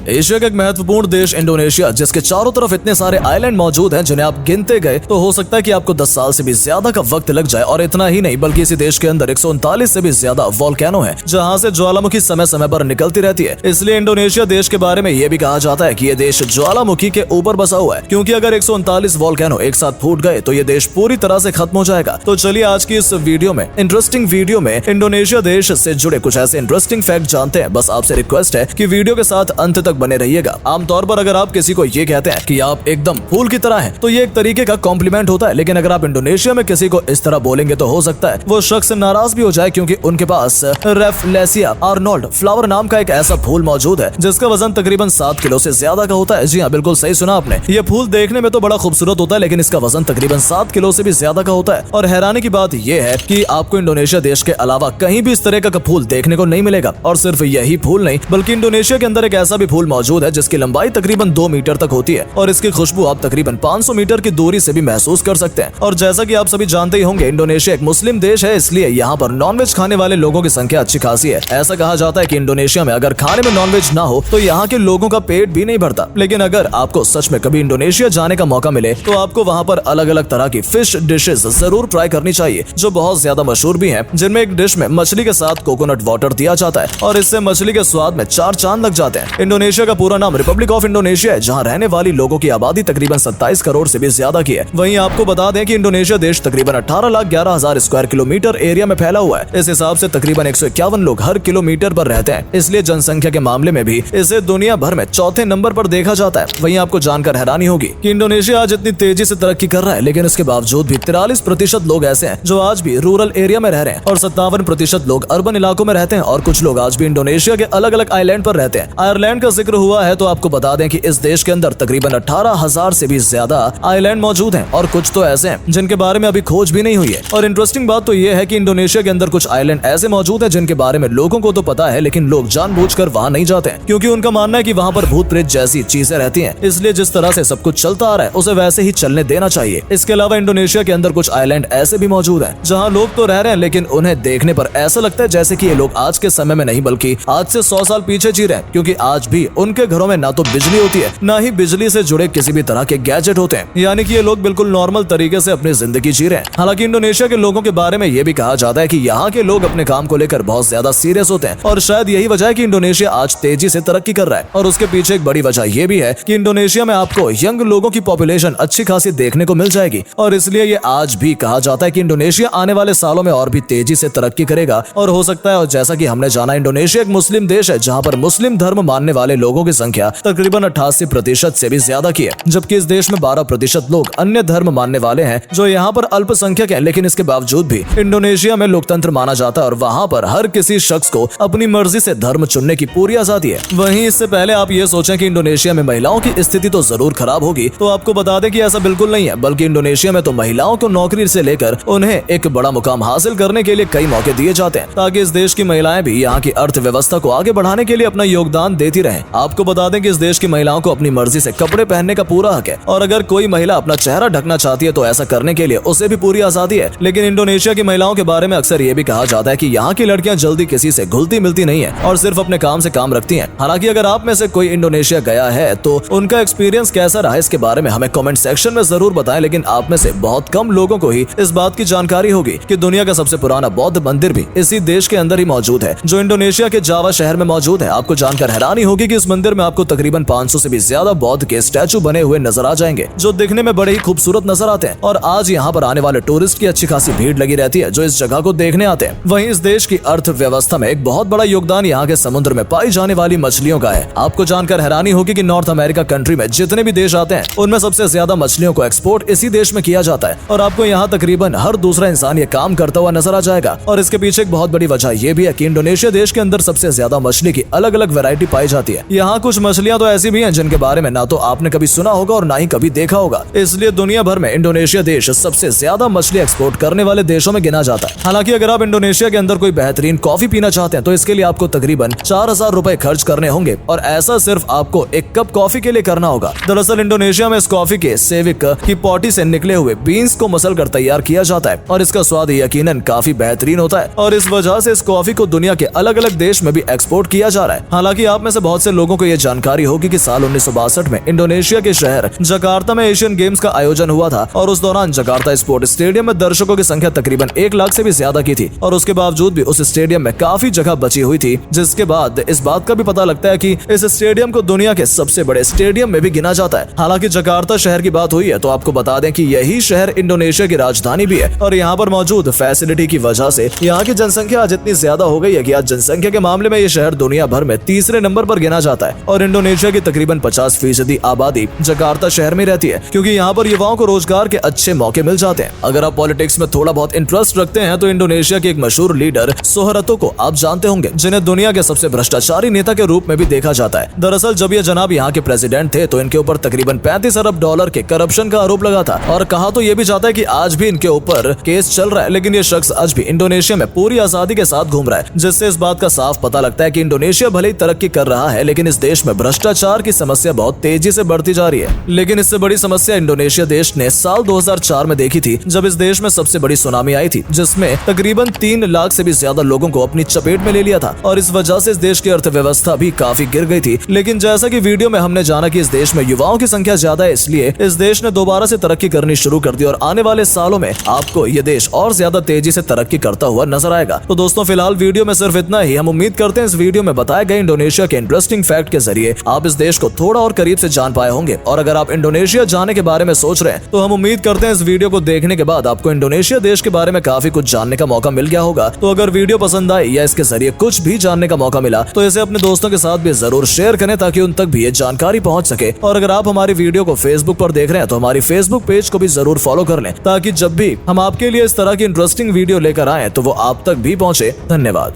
Asia का एक महत्वपूर्ण देश इंडोनेशिया, जिसके चारों तरफ इतने सारे आइलैंड मौजूद हैं जिन्हें आप गिनते गए तो हो सकता है कि आपको 10 साल से भी ज्यादा का वक्त लग जाए। और इतना ही नहीं बल्कि इसी देश के अंदर 139 से भी ज्यादा वोल्केनो है जहां से ज्वालामुखी समय समय पर निकलती रहती है। इसलिए इंडोनेशिया देश के बारे में यह भी कहा जाता है कि यह देश ज्वालामुखी के ऊपर बसा हुआ है, क्योंकि अगर 139 वोल्केनो एक साथ फूट गए तो ये देश पूरी तरह से खत्म हो जाएगा। तो चलिए आज की इस इंटरेस्टिंग वीडियो में इंडोनेशिया देश से जुड़े कुछ ऐसे इंटरेस्टिंग फैक्ट जानते हैं। बस आपसे रिक्वेस्ट है कि वीडियो के साथ अंत तक बने रहिएगा। आमतौर पर अगर आप किसी को ये कहते हैं कि आप एकदम फूल की तरह हैं, तो ये एक तरीके का कॉम्प्लीमेंट होता है, लेकिन अगर आप इंडोनेशिया में किसी को इस तरह बोलेंगे तो हो सकता है वो शख्स नाराज भी हो जाए, क्योंकि उनके पास रेफलेसिया आर्नोल्ड फ्लावर नाम का एक ऐसा फूल मौजूद है जिसका वजन तकरीबन 7 किलो से ज्यादा का होता है। जी हाँ, बिल्कुल सही सुना आपने। ये फूल देखने में तो बड़ा खूबसूरत होता है, लेकिन इसका वजन तकरीबन 7 किलो से भी ज्यादा का होता है। और हैरानी की बात यह है कि आपको इंडोनेशिया देश के अलावा कहीं भी इस तरह का फूल देखने को नहीं मिलेगा। और सिर्फ यही फूल नहीं बल्कि इंडोनेशिया के अंदर एक ऐसा भी फूल मौजूद है जिसकी लंबाई तकरीबन 2 मीटर तक होती है और इसकी खुशबू आप तकरीबन 500 मीटर की दूरी से भी महसूस कर सकते हैं। और जैसा कि आप सभी जानते ही होंगे, इंडोनेशिया एक मुस्लिम देश है, इसलिए यहाँ पर नॉनवेज खाने वाले लोगों की संख्या अच्छी खासी है। ऐसा कहा जाता है कि इंडोनेशिया में अगर खाने में नॉनवेज ना हो तो यहाँ के लोगों का पेट भी नहीं भरता। लेकिन अगर आपको सच में कभी इंडोनेशिया जाने का मौका मिले तो आपको वहाँ पर अलग अलग तरह की फिश डिशेस जरूर ट्राई करनी चाहिए, जो बहुत ज्यादा मशहूर भी है, जिनमें एक डिश में मछली के साथ कोकोनट वाटर दिया जाता है और इससे मछली के स्वाद में 4 चांद लग जाते हैं। इंडोनेशिया का पूरा नाम रिपब्लिक ऑफ इंडोनेशिया है, जहाँ रहने वाली लोगों की आबादी तकरीबन 27 करोड़ से भी ज्यादा की है। वहीं आपको बता दें कि इंडोनेशिया देश तकरीबन 18,11,000 स्क्वायर किलोमीटर एरिया में फैला हुआ है। इस हिसाब से तकरीबन 151 लोग हर किलोमीटर पर रहते हैं, इसलिए जनसंख्या के मामले में भी इसे दुनिया भर में चौथे नंबर पर देखा जाता है। वहीं आपको जानकर हैरानी होगी कि इंडोनेशिया आज इतनी तेजी से तरक्की कर रहा है, लेकिन इसके बावजूद भी 43% लोग ऐसे हैं जो आज भी रूरल एरिया में रह रहे हैं और 57% लोग अर्बन इलाकों में रहते हैं और कुछ लोग आज भी इंडोनेशिया के अलग अलग आइलैंड पर रहते हैं। आयरलैंड का जिक्र हुआ है तो आपको बता दें कि इस देश के अंदर तकरीबन 18,000 से भी ज्यादा आइलैंड मौजूद हैं और कुछ तो ऐसे हैं जिनके बारे में अभी खोज भी नहीं हुई है। और इंटरेस्टिंग बात तो ये है कि इंडोनेशिया के अंदर कुछ आइलैंड ऐसे मौजूद हैं जिनके बारे में लोगों को तो पता है, लेकिन लोग जानबूझकर वहाँ नहीं जाते हैं, क्योंकि उनका मानना है कि वहाँ पर भूत प्रेत जैसी चीजें रहती हैं। इसलिए जिस तरह से सब कुछ चलता आ रहा है उसे वैसे ही चलने देना चाहिए। इसके अलावा इंडोनेशिया के अंदर कुछ आइलैंड ऐसे भी मौजूद हैं जहाँ लोग तो रह रहे हैं, लेकिन उन्हें देखने पर ऐसा लगता है जैसे कि ये लोग आज के समय में नहीं बल्कि आज से 100 साल पीछे जी रहे हैं, क्योंकि आज भी उनके घरों में ना तो बिजली होती है ना ही बिजली से जुड़े किसी भी तरह के गैजेट होते हैं। यानी कि ये लोग बिल्कुल नॉर्मल तरीके से अपनी जिंदगी जी रहे हैं। हालांकि इंडोनेशिया के लोगों के बारे में ये भी कहा जाता है कि यहाँ के लोग अपने काम को लेकर बहुत ज्यादा सीरियस होते हैं और शायद यही वजह है कि इंडोनेशिया आज तेजी से तरक्की कर रहा है। और उसके पीछे एक बड़ी वजह ये भी है कि इंडोनेशिया में आपको यंग लोगों की पॉपुलेशन अच्छी खासी देखने को मिल जाएगी और इसलिए ये आज भी कहा जाता है कि इंडोनेशिया आने वाले सालों में और भी तेजी से तरक्की करेगा। और हो सकता है, और जैसा कि हमने जाना, इंडोनेशिया एक मुस्लिम देश है जहाँ पर मुस्लिम धर्म मानने वाले लोगों की संख्या तकरीबन 88% से भी ज्यादा की है, जबकि इस देश में 12% लोग अन्य धर्म मानने वाले हैं जो यहाँ पर अल्पसंख्यक है। लेकिन इसके बावजूद भी इंडोनेशिया में लोकतंत्र माना जाता है और वहाँ पर हर किसी शख्स को अपनी मर्जी से धर्म चुनने की पूरी आजादी है। वहीं इससे पहले आप ये सोचें कि इंडोनेशिया में महिलाओं की स्थिति तो जरूर खराब होगी, तो आपको बता दें कि ऐसा बिल्कुल नहीं है, बल्कि इंडोनेशिया में तो महिलाओं को नौकरी से लेकर उन्हें एक बड़ा मुकाम हासिल करने के लिए कई मौके दिए जाते हैं, ताकि इस देश की महिलाएं भी यहाँ की अर्थव्यवस्था को आगे बढ़ाने के लिए अपना योगदान देती रहें। आपको बता दें कि इस देश की महिलाओं को अपनी मर्जी से कपड़े पहनने का पूरा हक है और अगर कोई महिला अपना चेहरा ढकना चाहती है तो ऐसा करने के लिए उसे भी पूरी आजादी है। लेकिन इंडोनेशिया की महिलाओं के बारे में अक्सर ये भी कहा जाता है कि यहाँ की लड़कियां जल्दी किसी से घुलती मिलती नहीं है और सिर्फ अपने काम से काम रखती हैं। हालांकि अगर आप में से कोई इंडोनेशिया गया है तो उनका एक्सपीरियंस कैसा रहा इसके बारे में हमें कमेंट सेक्शन में जरूर बताएं। लेकिन आप में से बहुत कम लोगों को ही इस बात की जानकारी होगी कि दुनिया का सबसे पुराना बौद्ध मंदिर भी इसी देश के अंदर ही मौजूद है, जो इंडोनेशिया के जावा शहर में मौजूद है। आपको जानकर हैरानी होगी कि इस मंदिर में आपको तकरीबन 500 से भी ज्यादा बौद्ध के स्टैचू बने हुए नजर आ जाएंगे, जो दिखने में बड़े ही खूबसूरत नजर आते हैं। और आज यहाँ पर आने वाले टूरिस्ट की अच्छी खासी भीड़ लगी रहती है जो इस जगह को देखने आते हैं। वहीं इस देश की अर्थव्यवस्था में एक बहुत बड़ा योगदान यहाँ के समुद्र में पाई जाने वाली मछलियों का है। आपको जानकर हैरानी होगी कि नॉर्थ अमेरिका कंट्री में जितने भी देश आते हैं उनमें सबसे ज्यादा मछलियों को एक्सपोर्ट इसी देश में किया जाता है और आपको यहाँ तकरीबन हर दूसरा इंसान ये काम करता हुआ नजर आ जाएगा। और इसके पीछे एक बहुत बड़ी वजह ये भी है कि इंडोनेशिया देश के अंदर सबसे ज्यादा मछली की अलग अलग वैरायटी पाई जाती है। यहाँ कुछ मछलियाँ तो ऐसी भी हैं जिनके बारे में ना तो आपने कभी सुना होगा और ना ही कभी देखा होगा, इसलिए दुनिया भर में इंडोनेशिया देश सबसे ज्यादा मछली एक्सपोर्ट करने वाले देशों में गिना जाता है। हालांकि अगर आप इंडोनेशिया के अंदर कोई बेहतरीन कॉफी पीना चाहते हैं तो इसके लिए आपको तकरीबन 4,000 रुपए खर्च करने होंगे और ऐसा सिर्फ आपको एक कप कॉफी के लिए करना होगा। दरअसल इंडोनेशिया में इस कॉफी के सेविक की पॉटी से निकले हुए बीन्स को मसल कर तैयार किया जाता है और इसका स्वाद यकीनन काफी बेहतरीन होता है और इस वजह से इस कॉफी को दुनिया के अलग अलग देश में भी एक्सपोर्ट किया जा रहा है। हालांकि आप में से बहुत से से लोगों को यह जानकारी होगी कि साल 1962 में इंडोनेशिया के शहर जकार्ता में एशियन गेम्स का आयोजन हुआ था और उस दौरान जकार्ता स्पोर्ट स्टेडियम में दर्शकों की संख्या तकरीबन 1 लाख से भी ज्यादा की थी और उसके बावजूद भी उस स्टेडियम में काफी जगह बची हुई थी, जिसके बाद इस बात का भी पता लगता है कि इस स्टेडियम को दुनिया के सबसे बड़े स्टेडियम में भी गिना जाता है। हालांकि जकार्ता शहर की बात हुई है तो आपको बता दें कि यही शहर इंडोनेशिया की राजधानी भी है और यहाँ पर मौजूद फैसिलिटी की वजह से यहाँ की जनसंख्या आज इतनी ज्यादा हो गई है कि आज जनसंख्या के मामले में ये शहर दुनिया भर में तीसरे नंबर पर गिना जाता है और इंडोनेशिया की तकरीबन 50% आबादी जकार्ता शहर में रहती है, क्योंकि यहाँ पर युवाओं को रोजगार के अच्छे मौके मिल जाते हैं। अगर आप पॉलिटिक्स में थोड़ा बहुत इंटरेस्ट रखते हैं तो इंडोनेशिया के एक मशहूर लीडर सुहरतो को आप जानते होंगे, जिन्हें दुनिया के सबसे भ्रष्टाचारी नेता के रूप में भी देखा जाता है। दरअसल जब ये जनाब यहाँ के प्रेसिडेंट थे तो इनके ऊपर तकरीबन 35 अरब डॉलर के करप्शन का आरोप लगा था और कहा तो ये भी जाता है कि आज भी इनके ऊपर केस चल रहा है, लेकिन ये शख्स आज भी इंडोनेशिया में पूरी आजादी के साथ घूम रहा है, जिससे इस बात का साफ पता लगता है कि इंडोनेशिया भले ही तरक्की कर रहा है लेकिन इस देश में भ्रष्टाचार की समस्या बहुत तेजी से बढ़ती जा रही है। लेकिन इससे बड़ी समस्या इंडोनेशिया देश ने साल 2004 में देखी थी, जब इस देश में सबसे बड़ी सुनामी आई थी, जिसमें तकरीबन 3 लाख से भी ज्यादा लोगों को अपनी चपेट में ले लिया था और इस वजह से इस देश की अर्थव्यवस्था भी काफी गिर गई थी। लेकिन जैसा कि वीडियो में हमने जाना कि इस देश में युवाओं की संख्या ज्यादा है, इसलिए इस देश ने दोबारा से तरक्की करनी शुरू कर दी और आने वाले सालों में आपको ये देश और ज्यादा तेजी से तरक्की करता हुआ नजर आएगा। तो दोस्तों फिलहाल वीडियो में सिर्फ इतना ही। हम उम्मीद करते हैं इस वीडियो में बताए गए इंडोनेशिया के इंटरेस्टिंग फैक्ट के जरिए आप इस देश को थोड़ा और करीब से जान पाए होंगे और अगर आप इंडोनेशिया जाने के बारे में सोच रहे हैं तो हम उम्मीद करते हैं इस वीडियो को देखने के बाद आपको इंडोनेशिया देश के बारे में काफी कुछ जानने का मौका मिल गया होगा। तो अगर वीडियो पसंद आई या इसके जरिए कुछ भी जानने का मौका मिला तो इसे अपने दोस्तों के साथ भी जरूर शेयर करें ताकि उन तक भी ये जानकारी पहुंच सके। और अगर आप हमारी वीडियो को फेसबुक पर देख रहे हैं तो हमारी फेसबुक पेज को भी जरूर फॉलो कर लें ताकि जब भी हम आपके लिए इस तरह की इंटरेस्टिंग वीडियो लेकर आए तो वो आप तक भी पहुंचे। धन्यवाद।